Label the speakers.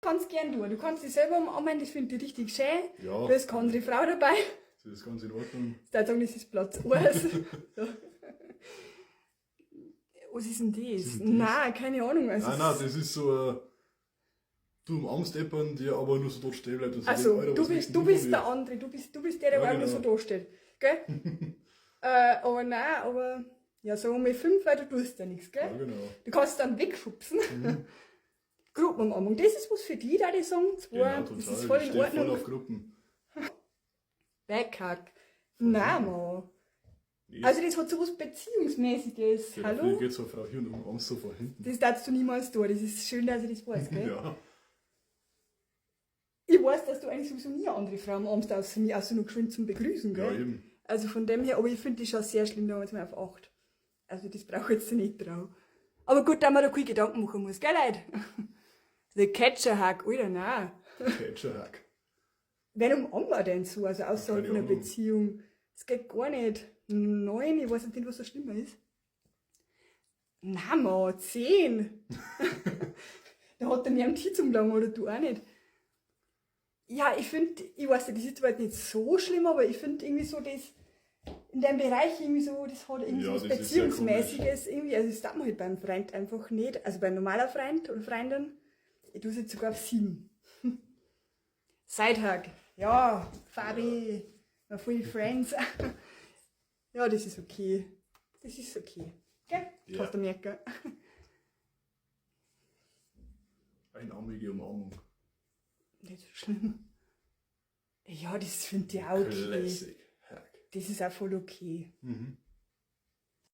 Speaker 1: kannst gern tun. Du kannst dich selber umarmen, das finde ich richtig schön.
Speaker 2: Ja.
Speaker 1: Da ist keine andere Frau dabei.
Speaker 2: Das ist ganz in Ordnung.
Speaker 1: Ich würde sagen, das ist Platz 1. So. Was ist denn das? Nein, keine Ahnung. Also
Speaker 2: Nein, das ist so du umarmst jemanden, der aber nur so dort stehen bleibt. Und so
Speaker 1: also,
Speaker 2: denkt,
Speaker 1: du bist der andere, du bist der, der
Speaker 2: Ja,
Speaker 1: auch nur so da steht. Gell? Aber nein, aber ja, sagen wir mal 5, weil du tust ja nichts, gell?
Speaker 2: Ja, genau.
Speaker 1: Du kannst dann wegschubsen. Gruppenumarmung, das ist was für die, da die sagen. Zwar,
Speaker 2: Genau, total.
Speaker 1: das ist voll
Speaker 2: Ich
Speaker 1: in
Speaker 2: stehe
Speaker 1: Ordnung.
Speaker 2: voll auf Gruppen.
Speaker 1: Backhack. Nein, Mann.
Speaker 2: Nee.
Speaker 1: Also das hat so was Beziehungsmäßiges.
Speaker 2: Ja,
Speaker 1: Hallo?
Speaker 2: dafür geht so eine Frau hier und umarmst so von hinten.
Speaker 1: Das darfst du niemals tun. Das ist schön, dass ich das weiß, gell?
Speaker 2: Ja.
Speaker 1: Ich weiß, dass du eigentlich sowieso nie eine andere Frau umarmst, außer mir, außer nur geschwind zum Begrüßen,
Speaker 2: Ja,
Speaker 1: gell?
Speaker 2: eben.
Speaker 1: Also von dem her, aber ich finde das schon sehr schlimm, da haben wir jetzt mal auf 8. Also das brauche ich jetzt nicht drauf. Aber gut, dass man da keine Gedanken machen muss, gell Leute? Der Catcher-Hack, Alter, nein.
Speaker 2: Catcher-Hack.
Speaker 1: Wen umarmen wir denn so, also außerhalb
Speaker 2: Keine
Speaker 1: von einer
Speaker 2: Ahnung.
Speaker 1: Beziehung? Das geht gar nicht. 9, ich weiß nicht, was so schlimmer ist. Nein, Mann, 10. Da hat er mir am Tee umgelangt, oder du auch nicht. Ja, ich finde, ich weiß nicht, das ist zwar nicht so schlimm, aber ich finde irgendwie so das, in dem Bereich irgendwie so, das hat irgendwie
Speaker 2: Ja,
Speaker 1: so was
Speaker 2: das ist sehr
Speaker 1: Beziehungsmäßiges, irgendwie, also das darf man halt beim Freund einfach nicht, also beim normaler Freund oder Freundin, ich tue es jetzt sogar auf 7. Sidehug, ja, Fabi, my free friends. Ja, das ist okay. Das ist okay. Gell?
Speaker 2: Ja.
Speaker 1: Kannst du merken.
Speaker 2: Einarmige Umarmung.
Speaker 1: Nicht so schlimm. Ja, das finde ich auch okay.
Speaker 2: Classic Hack.
Speaker 1: Das ist auch voll okay.
Speaker 2: Mhm.